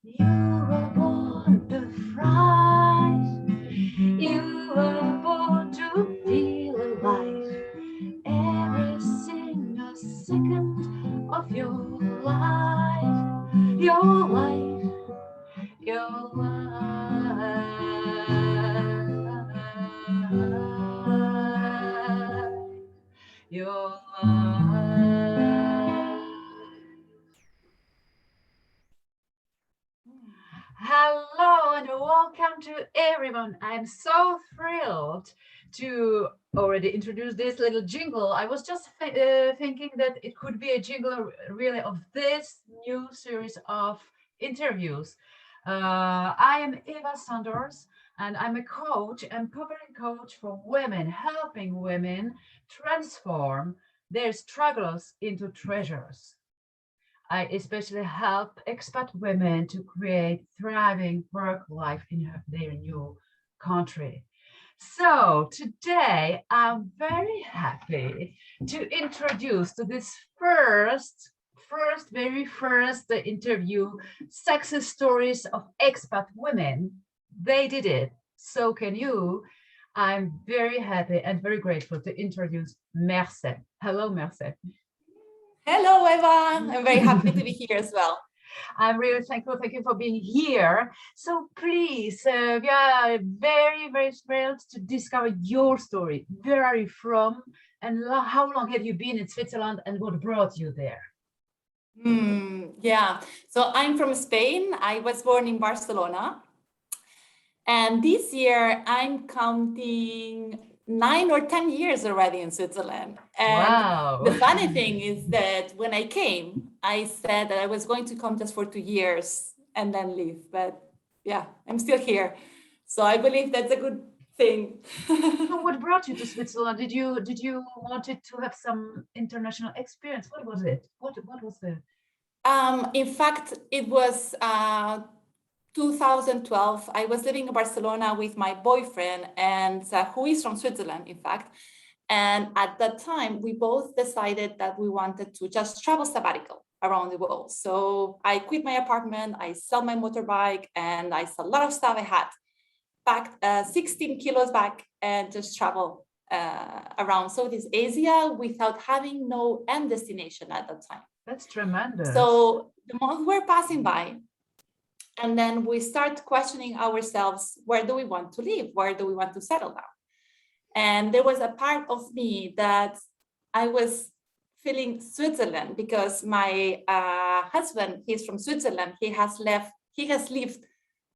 You were born to fly. You were born to feel alive. Every single second of your life, your life, your life, your life. Hello and welcome to everyone. I'm so thrilled to already introduce this little jingle. I was just thinking that it could be a jingle really of this new series of interviews. I am Eva Sanders and I'm a coach, empowering coach for women, helping women transform their struggles into treasures. I especially help expat women to create thriving work life in their new country. So today I'm very happy to introduce to this very first interview, success stories of expat women. They did it. So can you. I'm very happy and very grateful to introduce Merxi. Hello, Merxi. Hello, Eva. I'm very happy to be here as well. I'm really thankful. Thank you for being here. So please, we are very, very thrilled to discover your story. Where are you from? And how long have you been in Switzerland and what brought you there? Yeah, so I'm from Spain. I was born in Barcelona. And this year I'm counting 9 or 10 years already in Switzerland. And wow. The funny thing is that when I came, I said that I was going to come just for 2 years and then leave. But yeah, I'm still here. So I believe that's a good thing. So what brought you to Switzerland? Did you wanted to have some international experience? What was it? What was the In fact, it was 2012. I was living in Barcelona with my boyfriend, and who is from Switzerland, in fact. And at that time, we both decided that we wanted to just travel sabbatical around the world. So I quit my apartment, I sold my motorbike, and I sold a lot of stuff I had, packed 16 kilos back, and just travel around Southeast Asia without having no end destination at that time. That's tremendous. So the months were passing by, and then we start questioning ourselves, where do we want to live? Where do we want to settle down? And there was a part of me that I was feeling Switzerland because my husband, he's from Switzerland. He has lived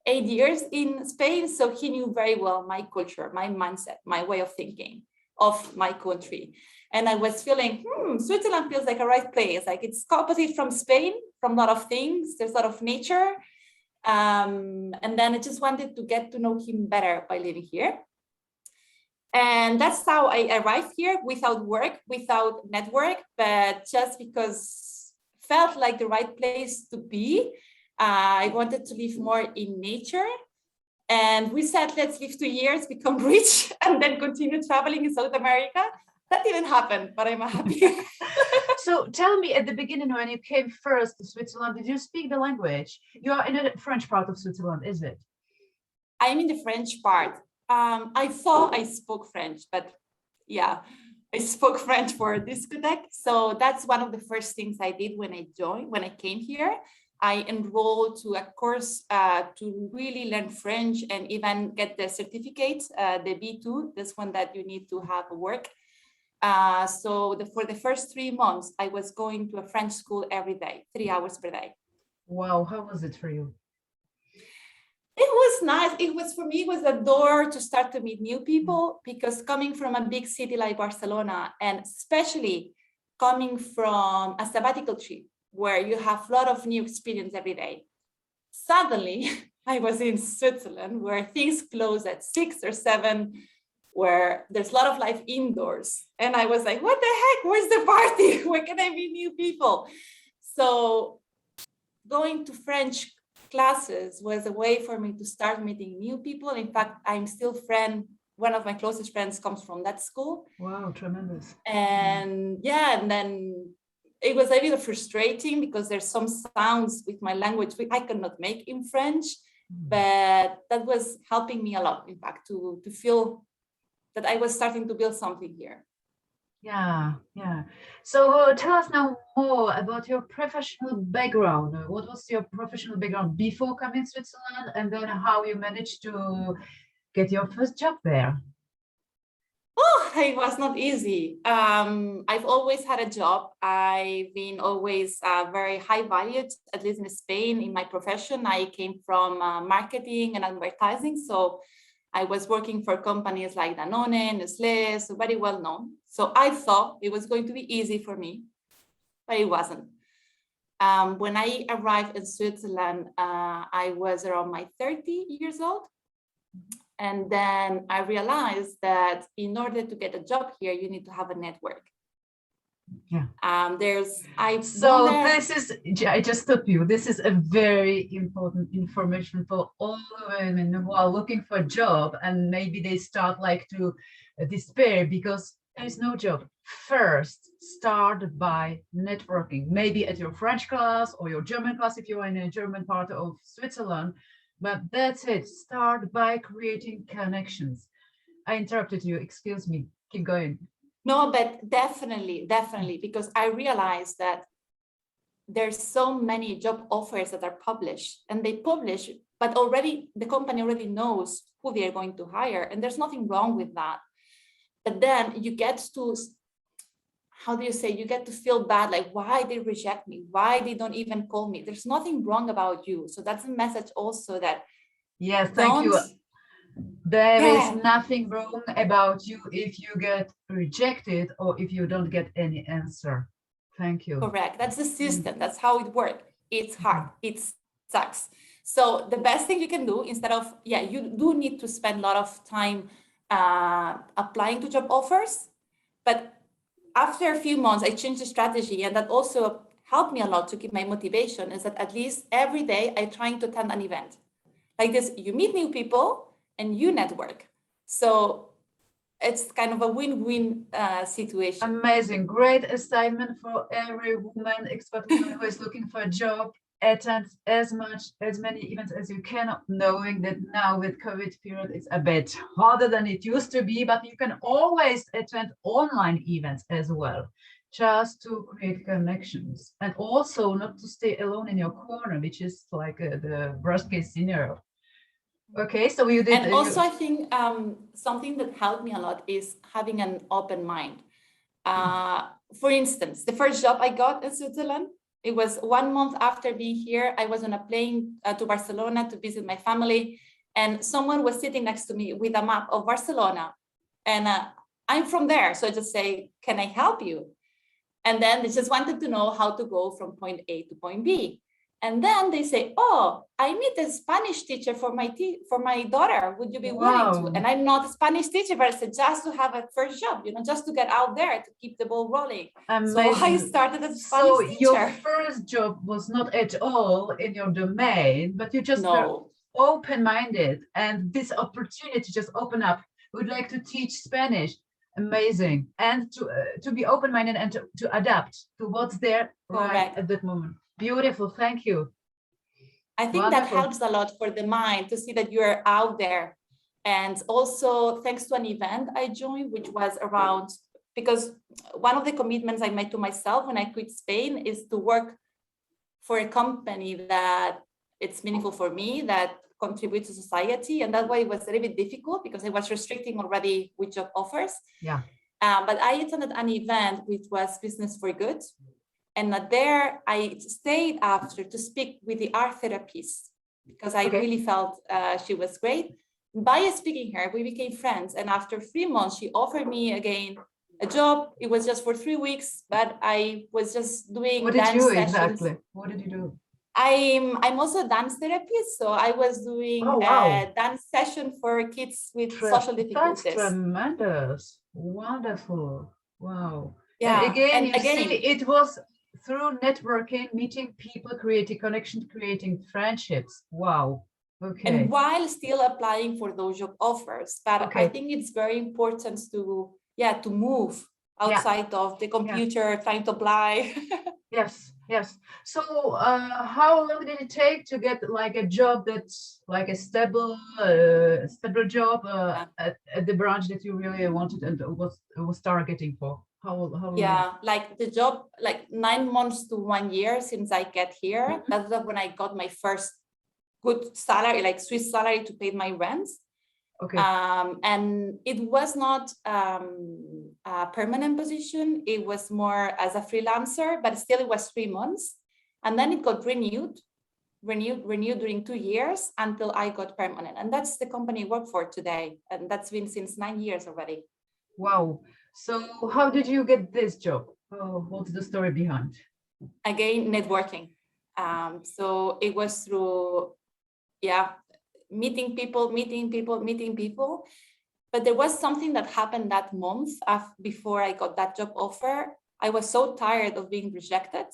8 years in Spain. So he knew very well my culture, my mindset, my way of thinking of my country. And I was feeling, Switzerland feels like a right place. Like it's opposite from Spain, from a lot of things. There's a lot of nature. And then I just wanted to get to know him better by living here. And that's how I arrived here, without work, without network, but just because felt like the right place to be. I wanted to live more in nature. And we said, let's live 2 years, become rich, and then continue traveling in South America. That didn't happen, but I'm happy. So tell me, at the beginning, when you came first to Switzerland, did you speak the language? You are in the French part of Switzerland, is it? I'm in the French part. I thought I spoke French, but yeah, I spoke French for a discotheque. So that's one of the first things I did when I came here. I enrolled to a course to really learn French and even get the certificate, the B2, this one that you need to have work. For the first 3 months, I was going to a French school every day, 3 hours per day. Wow, how was it for you? It was nice. For me, it was a door to start to meet new people, because coming from a big city like Barcelona, and especially coming from a sabbatical trip where you have a lot of new experience every day, suddenly I was in Switzerland where things close at 6 or 7, where there's a lot of life indoors. And I was like, what the heck? Where's the party? Where can I meet new people? So going to French classes was a way for me to start meeting new people. In fact, I'm still one of my closest friends comes from that school. Wow, tremendous. And yeah, and then it was a bit frustrating because there's some sounds with my language which I cannot make in French, but that was helping me a lot, in fact, to feel that I was starting to build something here. Yeah, yeah. So tell us now more about your professional background. What was your professional background before coming to Switzerland, and then how you managed to get your first job there? Oh, it was not easy. I've always had a job. I've been always very high valued, at least in Spain, in my profession. I came from marketing and advertising. So I was working for companies like Danone, Nestlé, so very well known. So I thought it was going to be easy for me, but it wasn't. When I arrived in Switzerland, I was around my 30 years old. And then I realized that in order to get a job here, you need to have a network. Yeah. This is, I just stop you. This is a very important information for all women who are looking for a job, and maybe they start like to despair because there is no job. First, start by networking, maybe at your French class or your German class if you're in a German part of Switzerland. But that's it. Start by creating connections. I interrupted you. Excuse me. Keep going. No, but definitely, because I realized that there's so many job offers that are published, and they publish, but already the company already knows who they are going to hire, and there's nothing wrong with that. But then you get to, how do you say, you get to feel bad, like why they reject me, why they don't even call me. There's nothing wrong about you. So that's a message also that, yes, thank you. There is nothing wrong about you if you get rejected or if you don't get any answer. Thank you. Correct. That's the system. That's how it works. It's hard. It sucks. So the best thing you can do, instead of, you do need to spend a lot of time applying to job offers. But after a few months, I changed the strategy, and that also helped me a lot to keep my motivation, is that at least every day I'm trying to attend an event. Like this, you meet new people and you network. So it's kind of a win-win situation. Amazing. Great assignment for every woman, expat woman who is looking for a job. Attend as many events as you can, knowing that now with COVID period, it's a bit harder than it used to be, but you can always attend online events as well, just to create connections and also not to stay alone in your corner, which is like the worst case scenario. Okay, so you did. And also, I think something that helped me a lot is having an open mind. For instance, the first job I got in Switzerland, it was 1 month after being here. I was on a plane to Barcelona to visit my family, and someone was sitting next to me with a map of Barcelona. And I'm from there, so I just say, "Can I help you?" And then they just wanted to know how to go from point A to point B. And then they say, "Oh, I need a Spanish teacher for my daughter. Would you be willing to?" And I'm not a Spanish teacher, but I said, just to have a first job, just to get out there, to keep the ball rolling. Amazing. So I started as a Spanish teacher. Your first job was not at all in your domain, but you just were open-minded, and this opportunity just opened up. Would like to teach Spanish. Amazing. And to be open-minded and to adapt to what's there right at that moment. Beautiful. Thank you. I think that helps a lot for the mind to see that you're out there. And also thanks to an event I joined, which was around, because one of the commitments I made to myself when I quit Spain is to work for a company that it's meaningful for me, that contributes to society. And that way it was a little bit difficult because I was restricting already with job offers. Yeah. But I attended an event which was Business for Good. And there I stayed after to speak with the art therapist because I really felt she was great. By speaking her, we became friends. And after 3 months, she offered me again a job. It was just for 3 weeks, but I was just doing dance sessions. Exactly? What did you do? I'm also a dance therapist. So I was doing a dance session for kids with social difficulties. That's tremendous. Wonderful. Wow. Yeah. And again, see, it was through networking, meeting people, creating connections, creating friendships. Wow. Okay. And while still applying for those job offers. But I think it's very important to move outside of the computer, trying to apply. Yes, yes. So, how long did it take to get like a job that's like a stable job at the branch that you really wanted and was targeting for? How long? Like the job, like 9 months to 1 year since I get here. That's when I got my first good salary, like Swiss salary to pay my rent. Okay. And it was not a permanent position. It was more as a freelancer, but still it was 3 months. And then it got renewed during 2 years until I got permanent. And that's the company I work for today. And that's been since 9 years already. Wow. So how did you get this job? What's the story behind? Again, networking. So it was through, meeting people. But there was something that happened that month before I got that job offer. I was so tired of being rejected.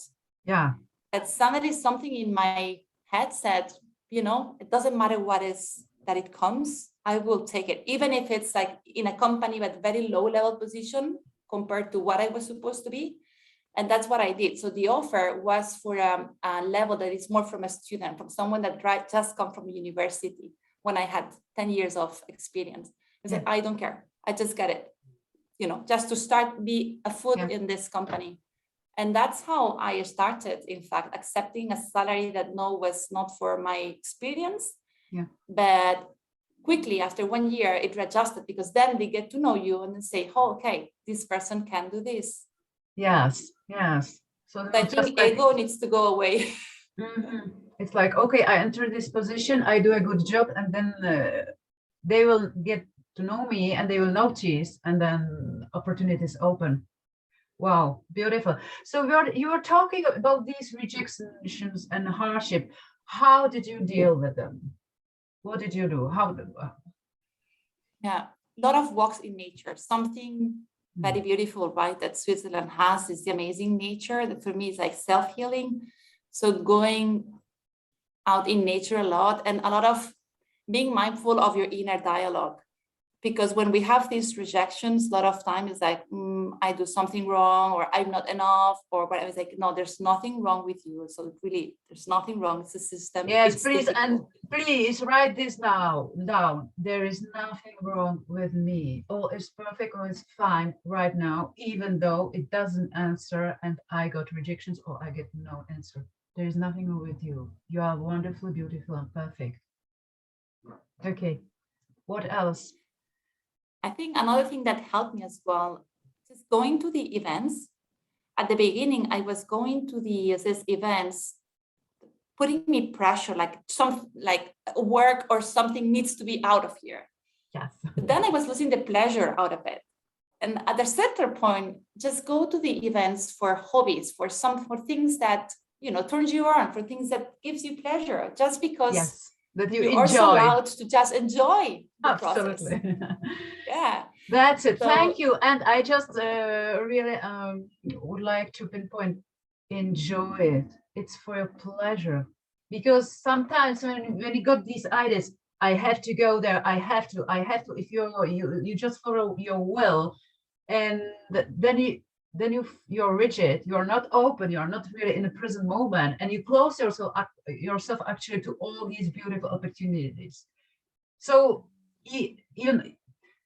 Yeah. That suddenly something in my head said, it doesn't matter what is that it comes, I will take it. Even if it's like in a company with very low level position compared to what I was supposed to be. And that's what I did. So the offer was for a level that is more from a student, from someone that just come from university when I had 10 years of experience. I said, I don't care. I just get it, just to start be a foot in this company. And that's how I started, in fact, accepting a salary that was not for my experience. But quickly after 1 year, it readjusted because then they get to know you and then say, oh, okay, this person can do this. Yes. So I think ego needs to go away. It's like, okay, I enter this position, I do a good job, and then they will get to know me and they will notice, and then opportunities open. Wow, beautiful. So you were talking about these rejections and hardship. How did you deal with them? What did you do? A lot of walks in nature. Something very beautiful, right, that Switzerland has is the amazing nature that for me is like self-healing. So going out in nature a lot and a lot of being mindful of your inner dialogue. Because when we have these rejections, a lot of time is like, I do something wrong, or I'm not enough, but I was like, no, there's nothing wrong with you. So really, there's nothing wrong. It's a system. Yes, please, and please write this now down. There is nothing wrong with me. All is perfect, all is fine right now, even though it doesn't answer and I got rejections or I get no answer. There is nothing wrong with you. You are wonderful, beautiful, and perfect. Okay, what else? I think another thing that helped me as well is going to the events. At the beginning, I was going to these events, putting me pressure, like work or something needs to be out of here. Yes. But then I was losing the pleasure out of it. And at a certain point, just go to the events for hobbies, for things that turns you on, for things that gives you pleasure, just because that you are also allowed to just enjoy the process. Yeah, that's it. Thank you. And I just really would like to pinpoint, enjoy it. It's for your pleasure, because sometimes when you got these ideas, I have to go there, I have to, if you just follow your will, and then you're rigid, you're not open, you're not really in the present moment, and you close yourself actually to all these beautiful opportunities. So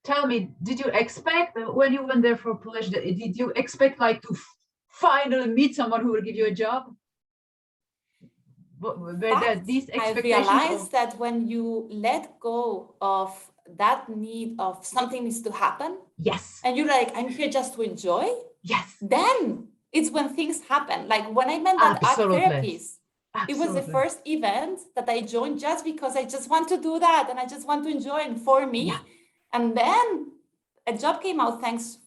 tell me, did you expect when you went there for pleasure, did you expect like to finally meet someone who will give you a job? I realized that when you let go of that need of something needs to happen, and you're like, I'm here just to enjoy, then it's when things happen. Like when I met that art therapist, it was the first event that I joined just because I just want to do that and I just want to enjoy it for me. And then a job came out thanks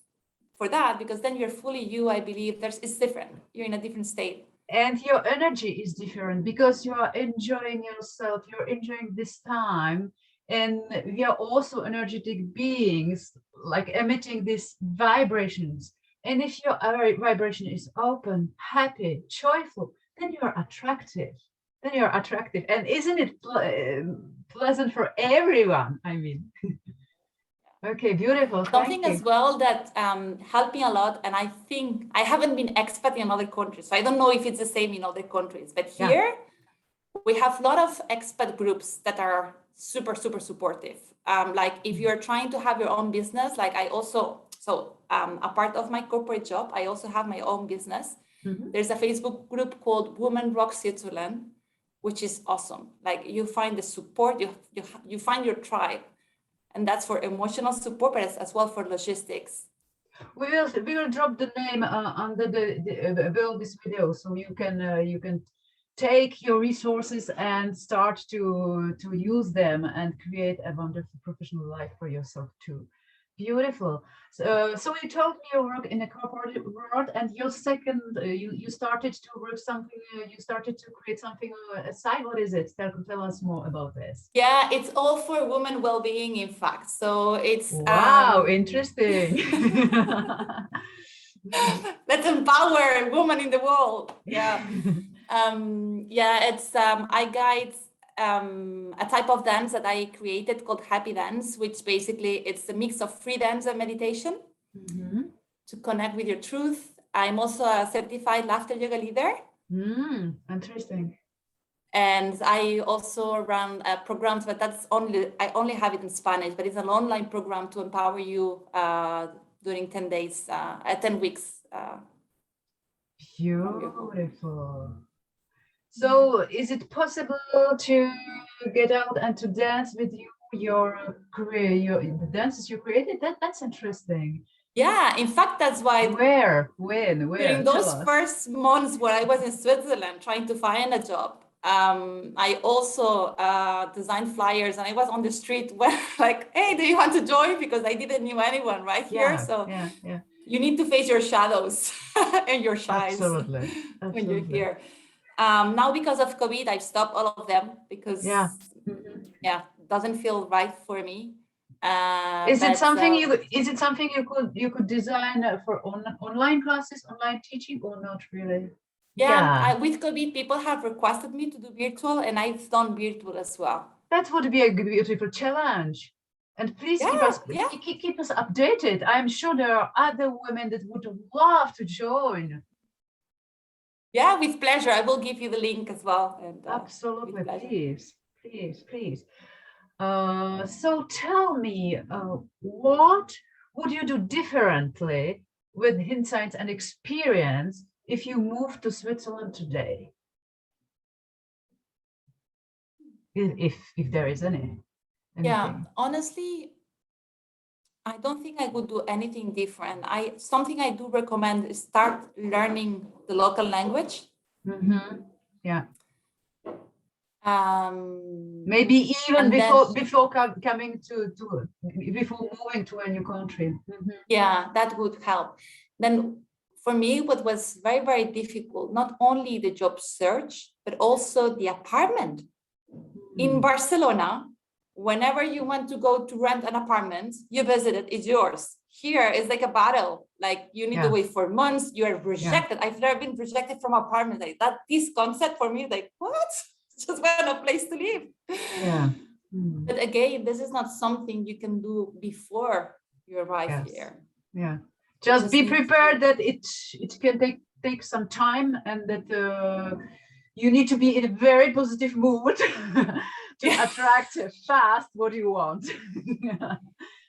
for that, because then you're fully you. I believe it's different. You're in a different state. And your energy is different because you are enjoying yourself, you're enjoying this time, and we are also energetic beings, like emitting these vibrations. And if your vibration is open, happy, joyful, then you're attractive. And isn't it pleasant for everyone? I mean, Okay, beautiful. Something Thank as you. well that helped me a lot, and I think I haven't been expat in other countries, so I don't know if it's the same in other countries, but Yeah. here we have a lot of expat groups that are super, super supportive. Like if you're trying to have your own business, like I also, a part of my corporate job, I also have my own business. Mhm. There's a Facebook group called Women Rock Switzerland, which is awesome. Like you find the support, you find your tribe, and that's for emotional support, but as well for logistics. We will drop the name under the below this video, so you can take your resources and start to use them and create a wonderful professional life for yourself too. Beautiful. So you told me you work in a corporate world, and your second, you started to work something. You started to create something aside. What is it? Tell us more about this. Yeah, it's all for women well-being, in fact. So it's Wow, interesting. let's empower women in the world. Yeah. Yeah, it's I guide a type of dance that I created called happy dance, which basically it's a mix of free dance and meditation to connect with your truth. I'm also a certified laughter yoga leader. Interesting. And I also run programs, but I only have it in Spanish, but it's an online program to empower you during 10 days, 10 weeks. Beautiful. So is it possible to get out and to dance with your career, the dances you created? That's interesting. Yeah, in fact, that's why Where? When? Where? during Tell those us. first months where I was in Switzerland trying to find a job, I also designed flyers, and I was on the street when like, hey, do you want to join? Because I didn't know anyone right here. So yeah. you need to face your shadows and your shies Absolutely. when you're here. Now, because of COVID, I've stopped all of them because it doesn't feel right for me. Is it something you could design for online classes, online teaching, or not really? Yeah, with COVID, people have requested me to do virtual, and I've done virtual as well. That would be a beautiful challenge. And please keep us updated. I'm sure there are other women that would love to join. Yeah, with pleasure. I will give you the link as well. And, absolutely, please. So tell me, what would you do differently with insights and experience if you moved to Switzerland today? If there is anything. Yeah, honestly, I don't think I would do anything different. Something I do recommend is start learning the local language. Yeah. Maybe even before coming before moving to a new country. Yeah, that would help. Then for me, what was very, very difficult, not only the job search, but also the apartment. In Barcelona, whenever you want to go to rent an apartment, you visit it, it's yours. Here is like a battle. Like you need to wait for months. You are rejected. I've never been rejected from apartment like that. This concept for me is like, what? Just want a place to live. Yeah. But again, this is not something you can do before you arrive here. Yeah. Just be prepared that it can take some time, and that you need to be in a very positive mood to attract fast what you want.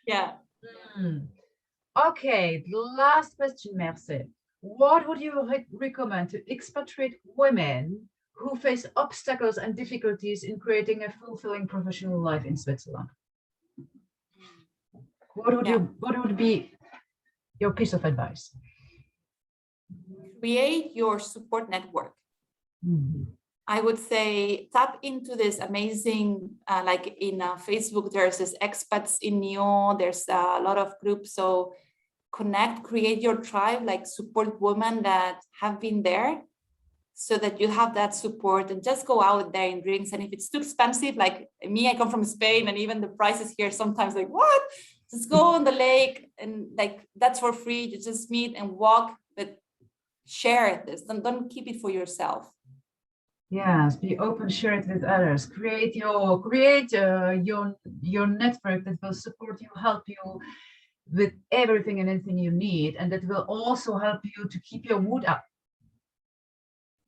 Yeah. Okay, the last question, Merxi. What would you recommend to expatriate women who face obstacles and difficulties in creating a fulfilling professional life in Switzerland? What would be your piece of advice? Create your support network. I would say tap into this amazing, like in Facebook, there's this expats in Nyon, there's a lot of groups. So connect, create your tribe, like support women that have been there, so that you have that support, and just go out there and drinks. And if it's too expensive, like me, I come from Spain, and even the prices here sometimes like, what? Just go on the lake, and like that's for free. You just meet and walk, but share this. Don't keep it for yourself. Yes, be open, share it with others. Create your network that will support you, help you with everything and anything you need, and that will also help you to keep your mood up.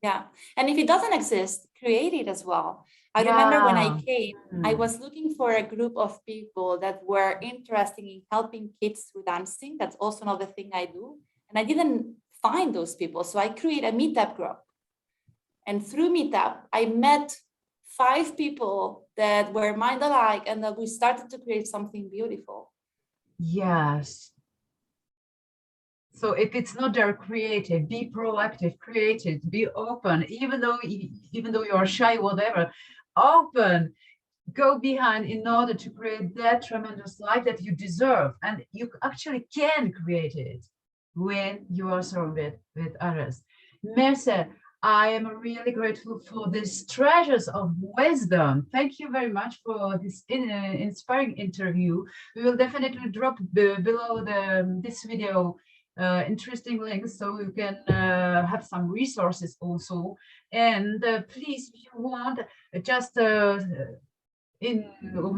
Yeah. And if it doesn't exist, create it as well. I remember when I Yeah. came, I was looking for a group of people that were interested in helping kids through dancing. That's also another thing I do. And I didn't find those people. So I created a meetup group. And through Meetup, I met 5 people that were mind alike, and that we started to create something beautiful. Yes. So if it's not there, create it, be proactive, create it, be open, even though you are shy, whatever, open, go behind in order to create that tremendous life that you deserve. And you actually can create it when you are surrounded with others. Merxi, I am really grateful for these treasures of wisdom. Thank you very much for this inspiring interview. We will definitely drop below this video interesting links so you can have some resources also. And please, if you want, just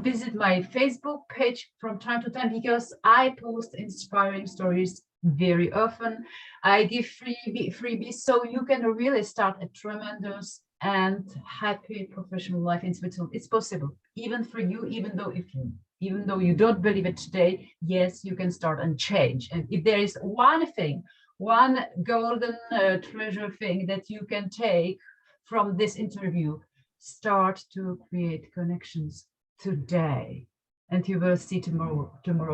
visit my Facebook page from time to time, because I post inspiring stories very often. I give freebies so you can really start a tremendous and happy professional life in Switzerland. It's possible, even for you, even though you don't believe it today. Yes, you can start and change. And if there is one thing, one golden treasure thing that you can take from this interview, start to create connections today, and you will see tomorrow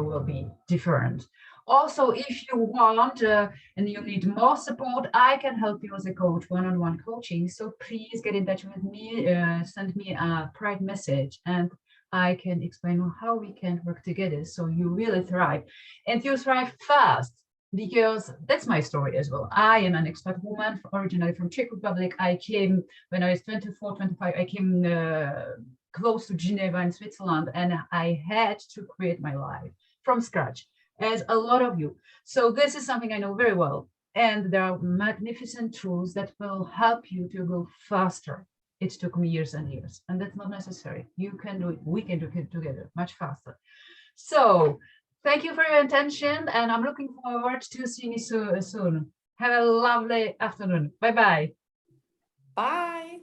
will be different. Also, if you want and you need more support, I can help you as a coach, one-on-one coaching. So please get in touch with me, send me a private message, and I can explain how we can work together so you really thrive, and you thrive fast. Because that's my story as well. I am an expat woman, originally from Czech Republic. I came when I was 24, 25. I came close to Geneva in Switzerland, and I had to create my life from scratch, as a lot of you. So this is something I know very well. And there are magnificent tools that will help you to go faster. It took me years and years, and that's not necessary. You can do it. We can do it together much faster. So thank you for your attention, and I'm looking forward to seeing you soon. Have a lovely afternoon. Bye-bye. Bye.